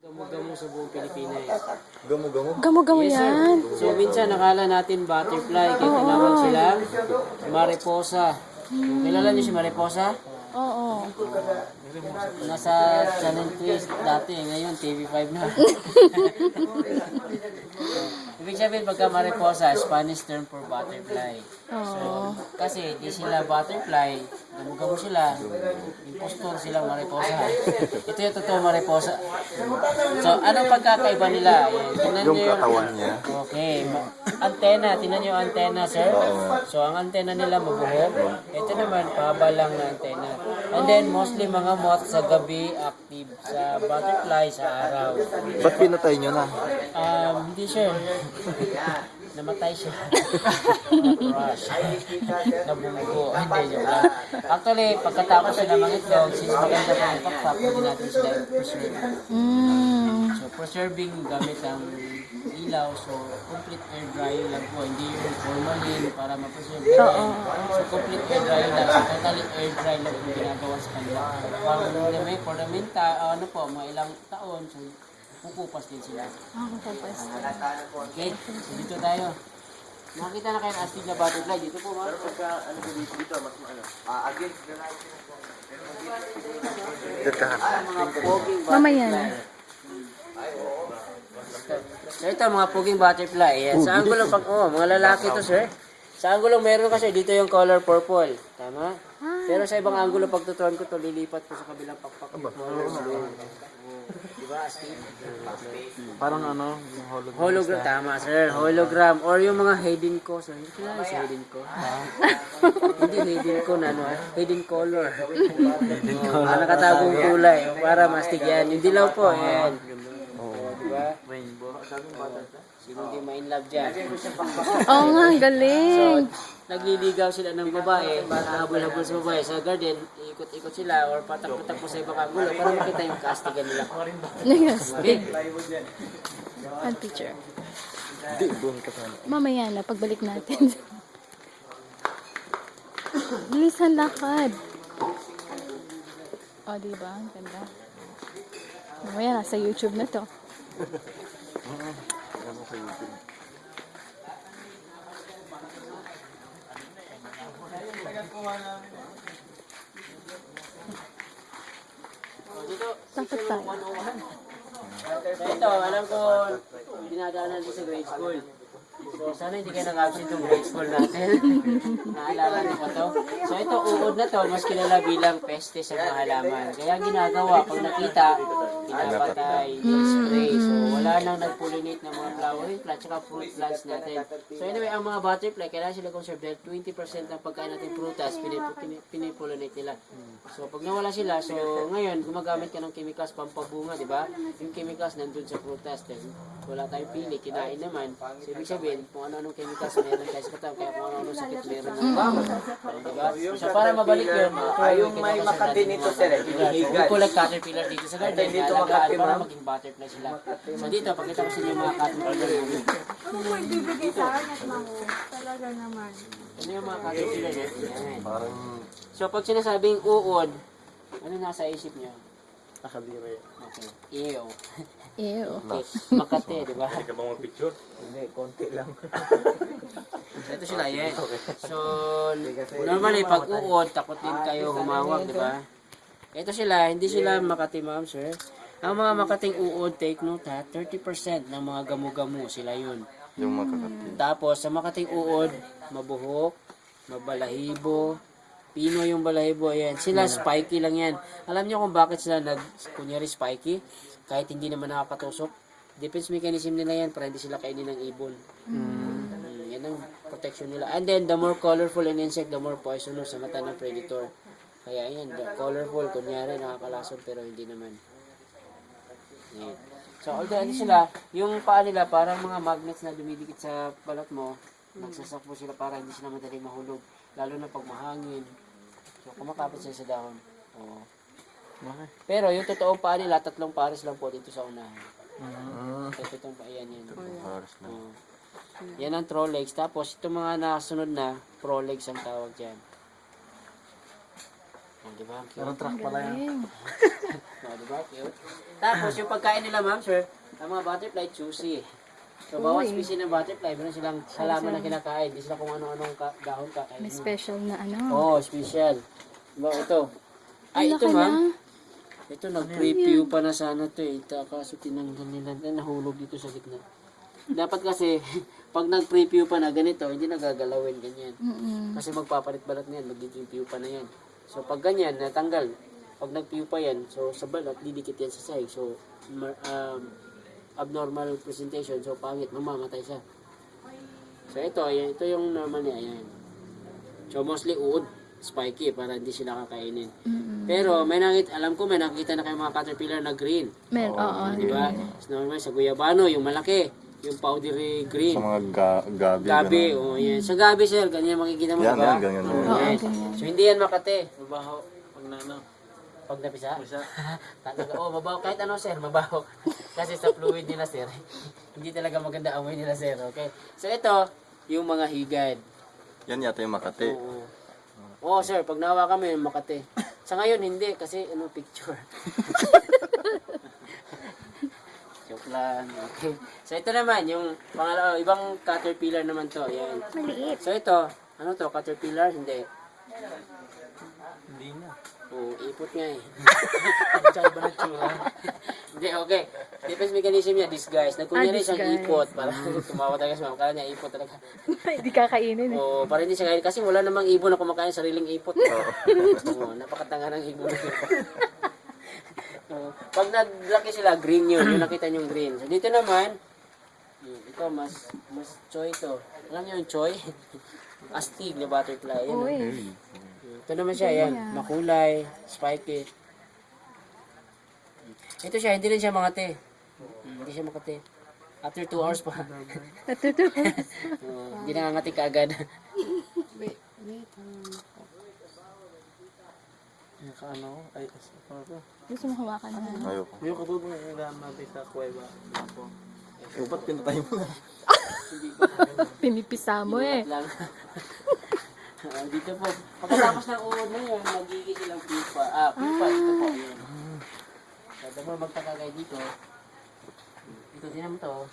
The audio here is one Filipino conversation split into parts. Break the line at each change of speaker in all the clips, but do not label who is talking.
Gamo-gamo sa buong Pilipinas.
Gamo-gamo?
Gamo-gamo
Yes, sir.
yan.
So, minsan nakala natin butterfly, kaya tinawag silang mariposa. Kilala niyo si mariposa?
Oo.
Nasa Channel 3 dati, ngayon TV5 na. Ibig sabihin, pagka mariposa, Spanish term for butterfly.
Oo.
Kasi di sila butterfly, gamo-gamo sila, impostor silang mariposa. Ito yung totoo mariposa. So, anong pagkakaiba nila? Ayan, tingnan
Yung
niyo
katawan niya.
Okay, antena, tingnan niyo yung antena, sir. So, ang antena nila mabuhok. Ito naman, pahaba lang na antena. And then, mostly mga moth sa gabi, active. Sa butterfly, sa araw.
Ba't pinatay nyo na?
Hindi, sir. Namatay siya. Crush. Nabunggo. Hindi, joke lang. Actually, pagkatapos sila mangitlog, since maganda pa yung pakpak, hindi natin sila preserve. So, preserving gamit ang ilaw. So, complete air drying lang po. Hindi yung formalin para ma-preserve. So, complete air drying lang. So, totally air dry lang yung ginagawa sa kanila. For the ano po, mga ilang taon, so, pupupas din sila. Okay, so dito tayo. Nakita na kayo ng astig na butterfly. Dito po, mga. Mga poging
Mamaya na.
So ito, mga poging butterfly. Yan. Sa angulo pag, mga lalaki to, sir. Sa angulo meron kasi dito yung color purple. Tama? Pero sa ibang angulo, pag tutuan ko to, lilipat ko sa kabilang pakpak. Diba, astig?
Parang ano, yung hologram.
Hologram, tama sir, hologram. Or yung mga hidden ko, sir. Hindi kilala si hidden ko. Hindi hidden ko na ano, hidden color. Nakatagong kulay, para mastig yan. Yung dilaw po, yan. Diba?
Rainbow.
Sino di ma-inlove dyan?
Oo nga, ang galing.
Nagliligaw sila ng babae, para habol-habol sa babae sa garden, ikot-ikot sila or patak-patak po sa ibang angulo para makita yung castigan nila.
Yes.
Okay?
Ang teacher.
Di, doon ka sana.
Mamaya na, pagbalik natin. Bilisan lakad. O, diba? Ang ganda. Mamaya, nasa YouTube na to.
Ano sa YouTube?
Dito,
Takot tayo.
so ito, alam ko, dinadaanan din sa grade school. So, sana hindi kayo nag-absent yung grade school natin. Naalala niyo pa to. So, ito, uod na to, mas kilala bilang peste sa mga halaman. Kaya ginagawa, pag nakita, pinapatay, spray. So, wala nang nag-pollinate ng mga flowering plants, saka fruit plants natin. So, anyway, ang mga butterfly, kailangan sila conserve dahil 20% ng pagkain natin prutas, pinipollinate nila. So, pag nawala sila, so, ngayon, gumagamit ka ng chemicals pampabunga, di ba? Yung chemicals nandun sa prutas, then wala tayong pili, kinain naman. So, ibig sabihin, kung ano-anong chemicals meron tayo sa katawan, kaya kung ano-anong sakit meron ng diba? So, para mabalik yun,
yung may makati nito sir,
we collect caterpillar dito sa garden, alagaan para maging butterfly sila. So, dito, pakita ko sa inyo mga caterpillar.
Kung may bibigay sa akin at mango, talaga naman.
Ano yung mga caterpillar? Yan.
Parang
So, pag sinasabing uod, ano nasa isip niyo?
nakadiri.
Okay. Ew.
Ew.
Okay. Makate, di ba?
Hindi ka ba mag-picture? Hindi, konti lang.
Ito sila, yan. So, normally, pag uod, takot din kayo humawak, di ba? Ito sila, hindi sila Makati, ma'am, sir. Ang mga Makating uod, take note ha, 30% ng mga gamu-gamu, sila yun.
Yung makakati.
Tapos, sa Makating uod, mabuhok, mabalahibo, pino yung balahibo, ayan. Sila, spiky lang yan. Alam niyo kung bakit sila kunyari spiky? Kahit hindi naman nakakatusok. Defense mechanism nila yan para hindi sila kainin ng ibon. Yan ang protection nila. And then, the more colorful an insect, the more poisonous sa mata ng predator. Kaya yan, the colorful, kunyari nakakalasod pero hindi naman. Yan. So, although ano sila, yung paa nila parang mga magnets na dumidikit sa balat mo, nagsasakbo sila para hindi sila madaling mahulog. Lalo na pag mahangin. So, kumakapit sila sa dahon. Oo. Pero yung totoong paa nila, 3 pares lang po dito sa unahan. Ito itong paa, yan.
Pares na.
Oo. Yan ang troll legs. Tapos, itong mga nasunod na, pro legs ang tawag dyan. Oh, di ba? Ang cute.
Meron truck pala yan.
Galing.
Oh, di ba? Cute. Tapos yung pagkain nila, ma'am, sir, ang mga butterfly, juicy. So, bawat
Uy.
species ng butterfly, meron silang halaman na kinakain. Hindi sila kung ano-anong dahon kakain.
May special na ano.
Oh, special. Diba, ito. Ay,
Ang
ito,
laki
ma'am.
na.
Ito, nag-preview pa na sana ito eh. Kaso tinanggal nila. Nahulog dito sa gitna. Dapat kasi, pag nag-preview pa na ganito, hindi nagagalawin ganyan.
Mm-mm.
Kasi magpapalit-balat na yan, magdi-preview pa na yan. So, pag ganyan, natanggal. Pag nag-view pa yan, so sa balat, didikit yan sa sahig. So, abnormal presentation. So, pangit, mamamatay siya. So, ito yung normal niya. Ayan. So, mostly uod, spiky, para hindi sila kakainin.
Mm-mm.
Pero, alam ko may nakita na kayo mga caterpillar na green.
Oo.
Di ba? So, normal, sa guyabano, yung malaki, yung powdery green.
Sa mga gabi.
Gabi,
ganun.
yan. Sa gabi, sir, ganyan makikita mo,
Yan,
diba?
yan, ganyan.
Oo,
Oo,
yan.
ganyan.
So, hindi yan makate.
Mabaho. Pag nano.
Pag napisa? Talaga, mabaho. Kahit ano, sir, mabaho. Kasi sa fluid nila, sir, hindi talaga maganda amoy nila, sir. Okay? So, ito, yung mga higad.
Yan yata yung Makati.
Oo. Oo, sir, pag nawa kami, yung makate. Sa ngayon, hindi. Kasi, picture. Joke lang. Okay. So, ito naman, yung ibang caterpillar naman to. Yan.
Maliit.
So, ito, ano to, caterpillar? Hindi.
Hindi na.
Oo, ipot nga eh. Tsaka ba na tsura? Hindi, okay. Defense mechanism niya, disguise. Nagkunyari siyang
disguise.
ipot. Parang tumawa talaga siya. Kala niya ipot talaga.
Hindi kakainin eh.
Oo, para hindi siya kain. Kasi wala namang ibon na kumakain sariling ipot. Oo, napakatanga ng ibon. Oo, pag naglaki sila, green yun. Yung nakita niyong green. So, dito naman, ito, mas choy to. Alam niyo yung choy? Astig na butterfly. Yan,
Uy.
ito naman siya, yan. Makulay, spiky. Ito siya, hindi rin siya makate. Hindi siya makate. After 2 hours pa. Hindi nangangati ka agad.
Ano? Ay, ano to?
Gusto mo hawakan na.
Ayoko.
Yung katulong yung ilan natin sa kuweba. Ako.
Ba't pinatay mo na?
Pinipisa mo eh.
lang. Dito po. Pagkatapos ng uod na yun, magiging silang pupa. Pupa, ito po. Yan. So, dapat magtaka kayo dito. Ito din naman to.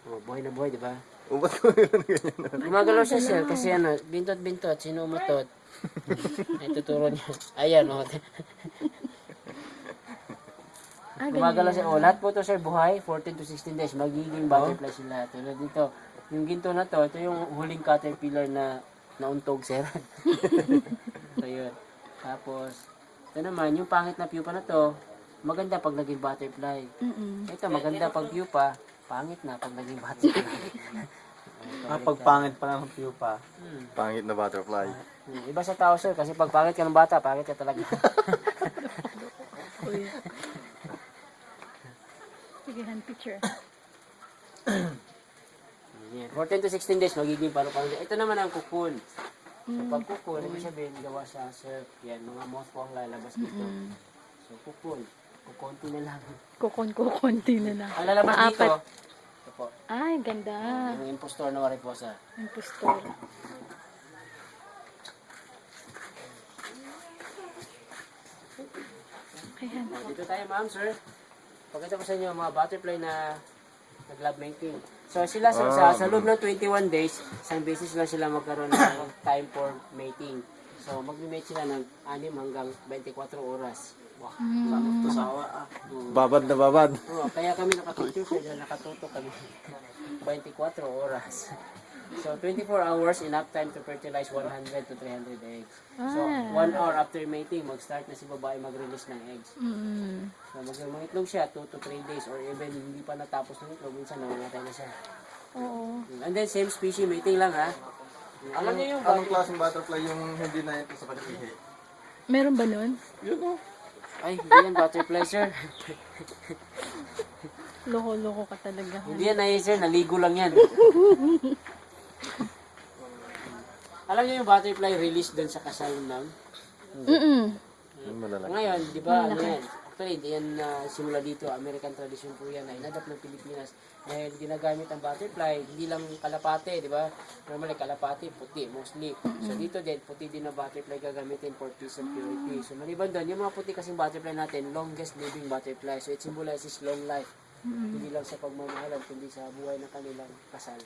Oh, buhay na buhay, di ba?
Ba't ko yun ganyan?
Gumagalaw siya, sir, kasi bintot-bintot, sino umutot. Ay, tuturo niya. Ayan, o. Gumagalaw siya. Lahat po to, sir, buhay, 14 to 16 days, magiging butterfly sila. Tulad dito. Yung ginto na to, ito yung huling caterpillar na nauntog, sir. So, yun. Tapos, ito naman, yung pangit na pupa na to, maganda pag naging butterfly. Ito, maganda pag pupa, pangit na pag naging butterfly.
Pag pangit pa lang ng pupa.
Pangit na butterfly.
Iba sa tao, sir, kasi pag pangit ka ng bata, pangit ka talaga.
Sige, hand picture.
Yan. 14 to 16 days, magiging paru-paro. Ito naman ang cocoon. So, pag cocoon, ibig sabihin, gawa sa surf. Yan, mga moth po ang lalabas dito. So, cocoon. Kukunti na lang.
Kukunti na lang.
Ang lalabas dito, ito po,
Ay, ganda.
yung impostor na mariposa.
Ang pistol. Ayan.
Dito tayo, ma'am, sir. Pakita ko sa inyo, mga butterfly na nag-love mating. So, sila sa loob ng 21 days, isang beses lang sila magkaroon ng time for mating. So, mag-mate sila ng 6 hanggang 24 oras. Wow. Pasawa.
Babad na babad.
Kaya kami nakatutok, kaya nakatutok kami 24 oras. So, 24 hours, enough time to fertilize 100 to 300 eggs. So, 1 hour after mating, mag-start na si babae mag-release ng eggs. So, mag-itlog siya 2 to 3 days or even hindi pa natapos ng itlog, minsan namamatay na siya.
Oo.
And then, same species, mating lang ha. Alam niyo yung
Anong klaseng butterfly yung hindi na ito sa pag-ihi?
Meron ba nun?
Ay, hindi yan butterfly, sir.
Loko-loko ka talaga.
Hindi yan ay, sir. Naligo lang yan. Alam niyo yung butterfly release doon sa kasal ng
Mm-mm.
Yung malalaki.
ngayon, di ba, ano yan? Actually, hindi yan simula dito. American tradition po yan na inadapt ng Pilipinas. Dahil ginagamit ang butterfly, hindi lang kalapate, di ba? Normally, kalapate, puti, mostly. So dito din, puti din na butterfly gagamitin for peace and purity. So maliban doon, yung mga puti kasing butterfly natin, longest living butterfly. So it symbolizes long life. Hindi lang sa pagmamahalan, kundi sa buhay ng kanilang kasal.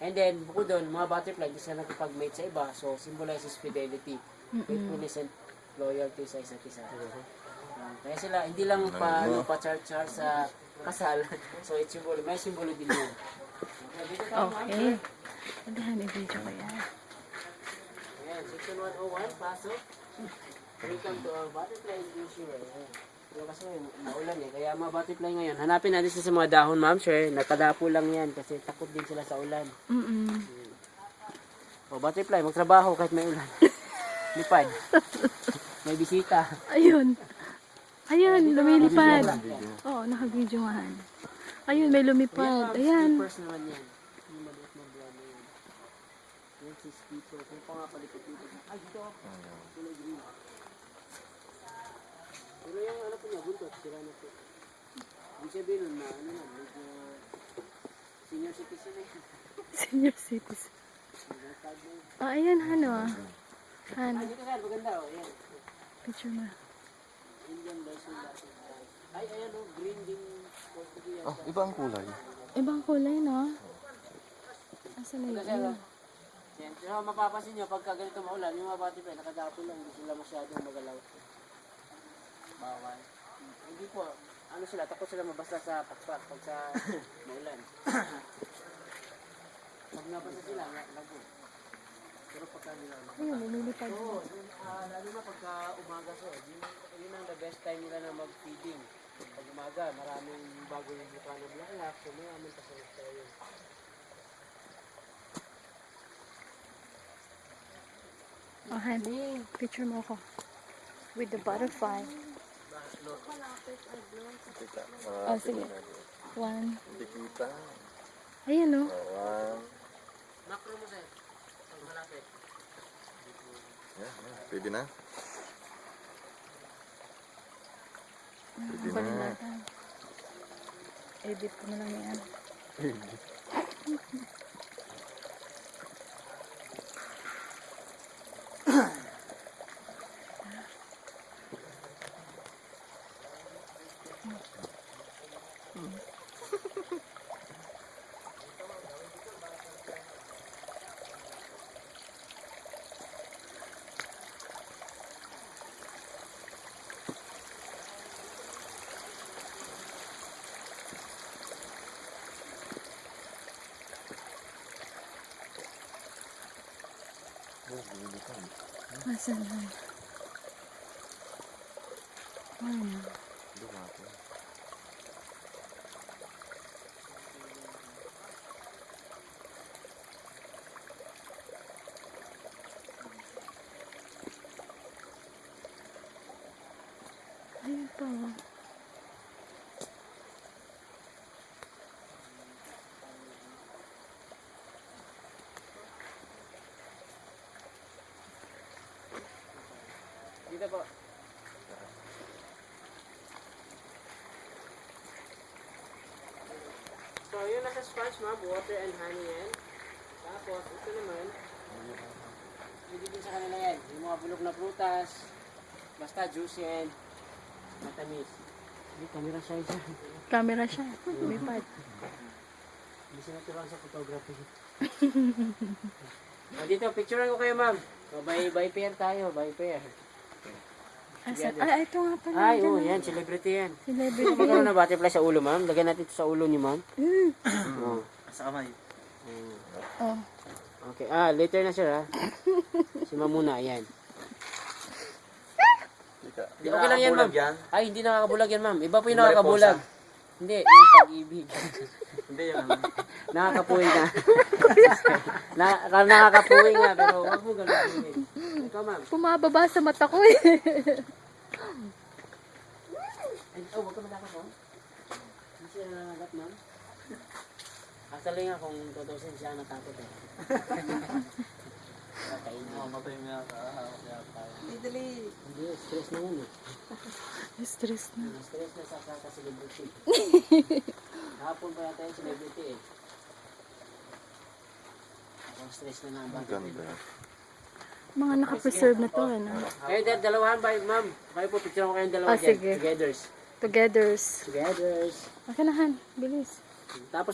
And then, bukod doon, mga butterfly, hindi sila nakipag-mate sa iba. So, symbolizes fidelity, faithfulness, and loyalty sa isa't isa. Kaya sila, hindi lang pa-char-char sa kasal. So, may simbolo din yun.
Okay. Padahan yung video ko yan.
Ayan, section 101, pasok. Welcome to our butterfly enclosure. Ayan. Pero kasi maulan eh, kaya mga butterfly ngayon, hanapin natin sila sa mga dahon, ma'am, sir. Nakadapo lang yan kasi takot din sila sa ulan. O, butterfly, magtrabaho kahit may ulan. Lipad. May bisita.
Ayun. Ayun, lumilipad. Oo, naka-videohan. Ayun, may lumipad. Ayan.
Sleepers naman yan. Yung maliit na buwan na yan. Yan si sleeper. Kung pa nga palipad-lipad. Ay, dito. Kulay green. Pero yung ano po niya, buntot, sira na po. Hindi sabihin nun na, ano na, medyo senior citizen eh.
Senior citizen. Oh, ayan, ano ah. Han,
Ay, dito sir, maganda oh. Ayan.
picture mo.
Indian Lyson Latin. Ay, ayan oh, green din. Portuguese.
Oh, iba ang kulay.
Ibang kulay, no? Asa na
Kasi
yun?
ano, yan. Pero mapapansin nyo, pagka ganito maulan, yung mga butterfly, nakadapo lang, hindi sila masyadong magalaw. Bawal. Hindi po, ano sila, takot sila mabasa sa pakpak pag sa maulan. Pag nabasa sila, lago. Pero pagka nila,
Ayun, lumilipad.
oo, lalo na pagka umaga so, yun ang the best time nila na mag-feeding. Pag umaga, maraming bago yung mukha ng bulaklak, so maraming kasunod tayo.
Oh, Han, picture mo ako. With the butterfly.
Kita.
Oh, sige. One.
Hindi kita.
Ayan, no?
One.
Macro mo sir, pag malapit.
Yan. Pwede na. Pwede na.
Balinatan. Edit ko na lang yan. Asan na? Ayun. Ayun pa.
Dito po. So, yun nasa sponge ma'am, water and honey yan. Tapos, ito naman, hindi din sa kanila yan. Yung mga bulok na prutas, basta juicy and matamis. Hindi, camera siya dyan.
Camera siya. Lumipad.
Hindi siya naturuan sa photography. Dito, picturean ko kayo ma'am. So, by pair tayo, by pair.
Asan? Ay, ito nga pala.
Ay,
dyan,
oo,
oh.
yan, celebrity yan.
Celebrity.
Magkaroon na butterfly sa ulo, ma'am. Lagyan natin ito sa ulo ni ma'am. Oo.
Sa kamay.
Oh.
Okay, later na siya, ha? Si ma'am muna, yan.
Ika.
Okay lang yan, ma'am.
Yan?
Ay, hindi nakakabulag yan, ma'am. Iba po yung
Yung
nakakabulag.
mariposa.
Hindi, yung pag-ibig.
Hindi yan.
Nakakapuwi na. Nakakapuwi nga, pero wag mo ganun. Ikaw, ma'am.
Pumababa sa mata ko eh.
Ay, wag ka matakot, ma'am. Hindi siya nangangagat, ma'am. Actually nga, kung tutusin siya natakot eh. Kakainin.
Mamatay nga kahahawak yata.
Dali.
Hindi, stress na yan eh.
Stress na.
Stress na sa kaka-celebrity. Hapon pa yata yung celebrity eh. Ako stress na
Ang
naman.
ganda.
Mga nakapreserve na to, ano?
Kayo dalawahan ba, ma'am? Kayo po, picture ko kayong dalawa
Ah,
dyan.
sige.
Togethers.
Togethers.
Togethers.
Okay na, Han. Bilis.
Tapos